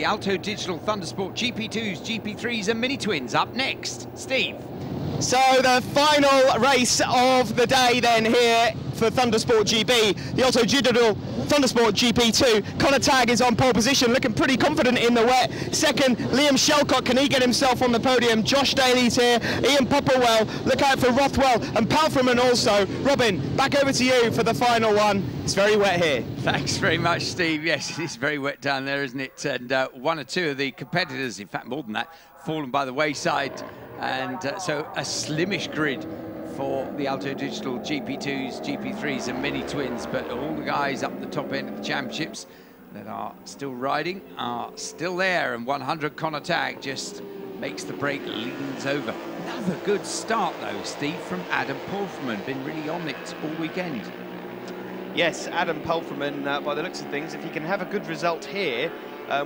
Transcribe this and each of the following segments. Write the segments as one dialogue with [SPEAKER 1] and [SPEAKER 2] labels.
[SPEAKER 1] the Alto Digital Thundersport GP2s, GP3s and Mini Twins up next. Steve.
[SPEAKER 2] So the final race of the day then here for Thundersport GB, the Alto Digital Thundersport GP2. Connor Tagg is on pole position, looking pretty confident in the wet. Second, Liam Shelcott, can he get himself on the podium? Josh Daly's here, Ian Popplewell, look out for Rothwell and Palfreman also. Robin, back over to you for the final one. It's very wet here.
[SPEAKER 1] Thanks very much, Steve. Yes, it is very wet down there, isn't it? And one or two of the competitors, in fact more than that, fallen by the wayside. And so a slimish grid for the Alto Digital GP2s, GP3s and Mini Twins, but all the guys up the top end of the championships that are still riding are still there, and 100 Connor Tagg just makes the break, leans over. Another good start though, Steve, from Adam Palfreman, been really on it all weekend.
[SPEAKER 2] Yes, Adam Palfreman, by the looks of things, if he can have a good result here,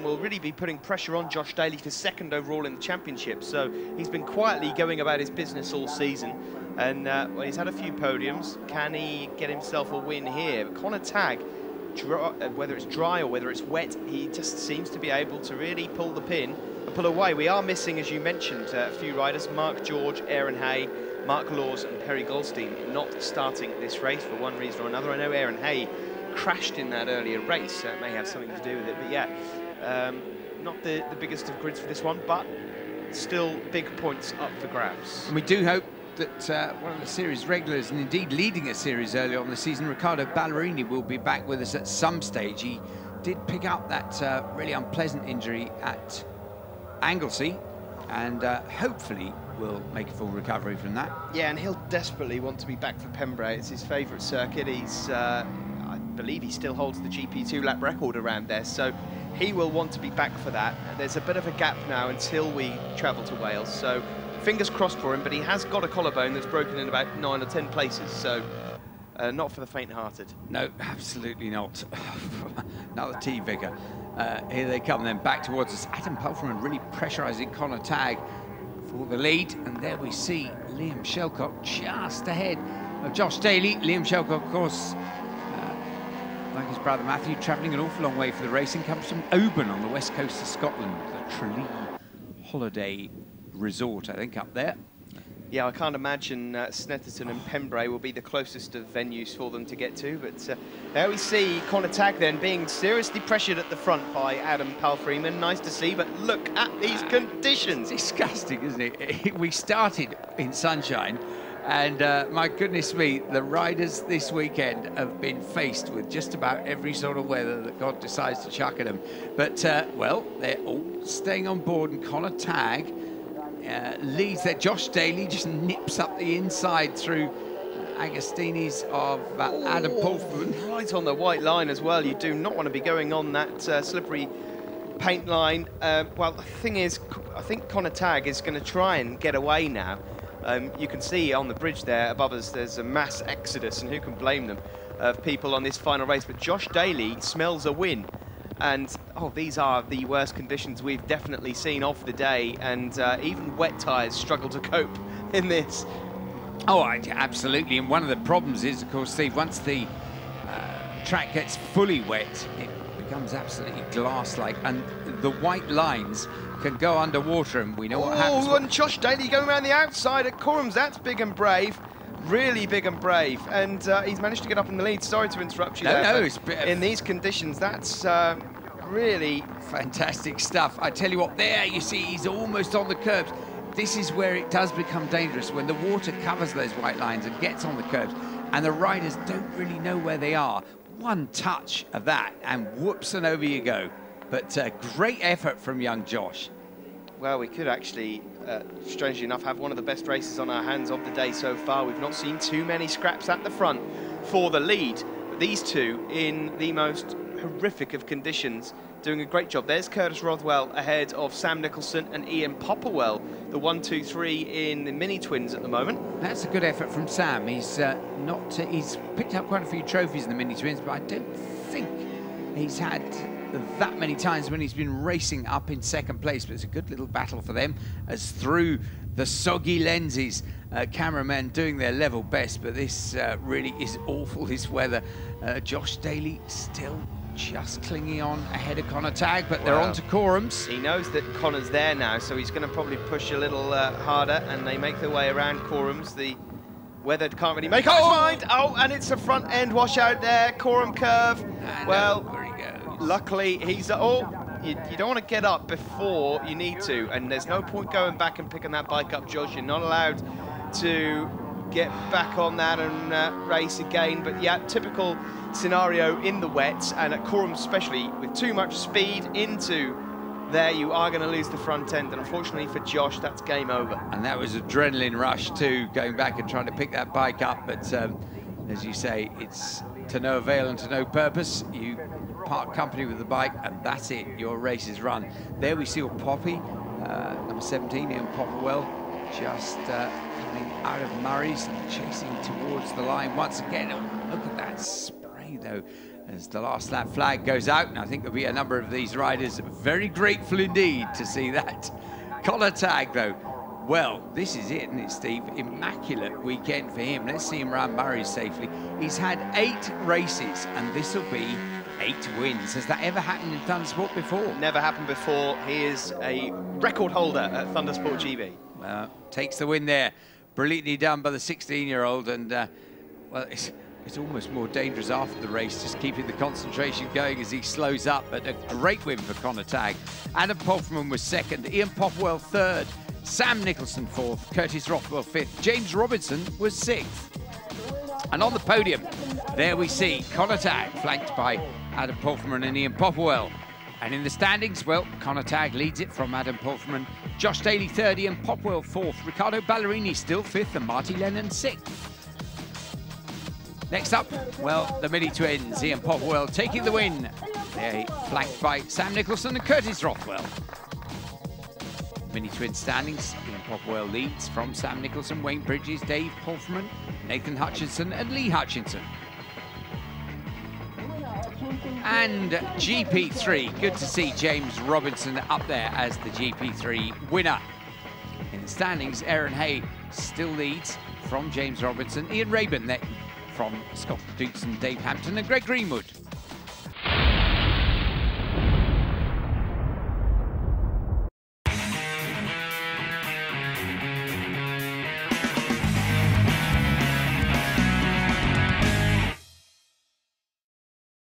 [SPEAKER 2] will really be putting pressure on Josh Daly for second overall in the championship. So he's been quietly going about his business all season, and well, he's had a few podiums. Can he get himself a win here? But Connor Tagg, whether it's dry or whether it's wet, he just seems to be able to really pull the pin and pull away. We are missing, as you mentioned, a few riders: Mark George, Aaron Hay, Mark Laws and Perry Goldstein not starting this race for one reason or another. I know Aaron Hay crashed in that earlier race, so it may have something to do with it, but yeah, not the biggest of grids for this one, but still big points up for grabs.
[SPEAKER 1] And we do hope that one of the series regulars, and indeed leading a series early on the season, Riccardo Ballerini, will be back with us at some stage. He did pick up that really unpleasant injury at Anglesey, and hopefully will make a full recovery from that.
[SPEAKER 2] Yeah, and he'll desperately want to be back for Pembrey. It's his favourite circuit. He's, I believe he still holds the GP2 lap record around there, so he will want to be back for that. There's a bit of a gap now until we travel to Wales, so fingers crossed for him, but he has got a collarbone that's broken in about 9 or 10 places, so not for the faint-hearted.
[SPEAKER 1] No, absolutely not. Another T-Vigor. Here they come then, back towards us. Adam Palfreman really pressurising Connor Tagg for the lead, and there we see Liam Shelcott just ahead of Josh Daly. Liam Shelcott, of course, like his brother Matthew, travelling an awful long way for the racing, comes from Oban on the west coast of Scotland, the Tralee holiday resort, I think, up there.
[SPEAKER 2] Yeah, I can't imagine Snetterton and Pembrey will be the closest of venues for them to get to, but there we see Connor Tagg then being seriously pressured at the front by Adam Palfreman. Nice to see, but look at these conditions.
[SPEAKER 1] It's disgusting, isn't it? We started in sunshine, and my goodness me, the riders this weekend have been faced with just about every sort of weather that God decides to chuck at them. But, well, they're all staying on board, and Connor Tagg leads there. Josh Daly just nips up the inside through Agostini's of Adam Palfreman.
[SPEAKER 2] Right on the white line as well. You do not want to be going on that slippery paint line. Well, the thing is, I think Connor Tagg is going to try and get away now. You can see on the bridge there above us, there's a mass exodus, and who can blame them, of people on this final race. But Josh Daly smells a win. And, oh, these are the worst conditions we've definitely seen of the day, and even wet tyres struggle to cope in this.
[SPEAKER 1] Oh, absolutely. And one of the problems is, of course, Steve, once the track gets fully wet, it becomes absolutely glass-like, and the white lines can go underwater, and we know what happens.
[SPEAKER 2] Oh, and Josh Daly going around the outside at Corums. That's big and brave. Really big and brave, and he's managed to get up in the lead. Sorry to interrupt you there. In these conditions, that's really
[SPEAKER 1] fantastic stuff. I tell you what, there you see he's almost on the curbs. This is where it does become dangerous, when the water covers those white lines and gets on the curbs, and the riders don't really know where they are. One touch of that, and whoops, and over you go. But great effort from young Josh.
[SPEAKER 2] Well, we could actually, strangely enough, have one of the best races on our hands of the day so far. We've not seen too many scraps at the front for the lead. But these two, in the most horrific of conditions, doing a great job. There's Curtis Rothwell ahead of Sam Nicholson and Ian Popplewell, the 1, 2, 3 in the Mini Twins at the moment.
[SPEAKER 1] That's a good effort from Sam. He's he's picked up quite a few trophies in the Mini Twins, but I don't think he's had that many times when he's been racing up in second place. But it's a good little battle for them, as through the soggy lenses, cameramen doing their level best. But this really is awful, this weather. Josh Daly still just clinging on ahead of Connor Tagg, but they're on to Corums.
[SPEAKER 2] He knows that Connor's there now, so he's going to probably push a little harder, and they make their way around Corums. The weather can't really make up his mind. Oh, and it's a front end washout there, Corum curve.
[SPEAKER 1] And
[SPEAKER 2] well,
[SPEAKER 1] there he goes.
[SPEAKER 2] Luckily he's you don't want to get up before you need to, and there's no point going back and picking that bike up, Josh. You're not allowed to get back on that and race again. But yeah, typical scenario in the wets, and at Corum especially, with too much speed into there, you are going to lose the front end, and unfortunately for Josh, that's game over.
[SPEAKER 1] And that was adrenaline rush too, going back and trying to pick that bike up, but as you say, it's to no avail and to no purpose. You part company with the bike, and that's it, your race is run. There we see Poppy, number 17, Ian Popperwell, just coming out of Murray's and chasing towards the line once again. Look at that spray though, as the last lap flag goes out, and I think there'll be a number of these riders very grateful indeed to see that. Connor Tagg though, well, this is it, isn't it, Steve? Immaculate weekend for him. Let's see him round Murray safely. He's had 8 races, and this will be 8 wins. Has that ever happened in Thundersport before? Never happened before. He is a record holder at Thundersport GB. Takes the win there. Brilliantly done by the 16-year-old, and well, it's almost more dangerous after the race, just keeping the concentration going as he slows up. But a great win for Connor Tagg. Adam Polferman was 2nd, Ian Popwell 3rd, Sam Nicholson 4th, Curtis Rothwell 5th, James Robinson was 6th. And on the podium, there we see Connor Tagg flanked by Adam Polferman and Ian Popwell. And in the standings, well, Connor Tagg leads it from Adam Polferman, Josh Daly 3rd, Ian Popwell 4th, Riccardo Ballerini still 5th, and Marty Lennon 6th. Next up, well, the mini twins, Ian Popwell taking the win. They're flanked by Sam Nicholson and Curtis Rothwell. Mini twin standings, Ian Popwell leads from Sam Nicholson, Wayne Bridges, Dave Polferman, Nathan Hutchinson and Lee Hutchinson. And GP3, good to see James Robinson up there as the GP3 winner. In the standings, Aaron Hay still leads from James Robinson, Ian Rayburn from Scott Dukes and Dave Hampton and Greg Greenwood.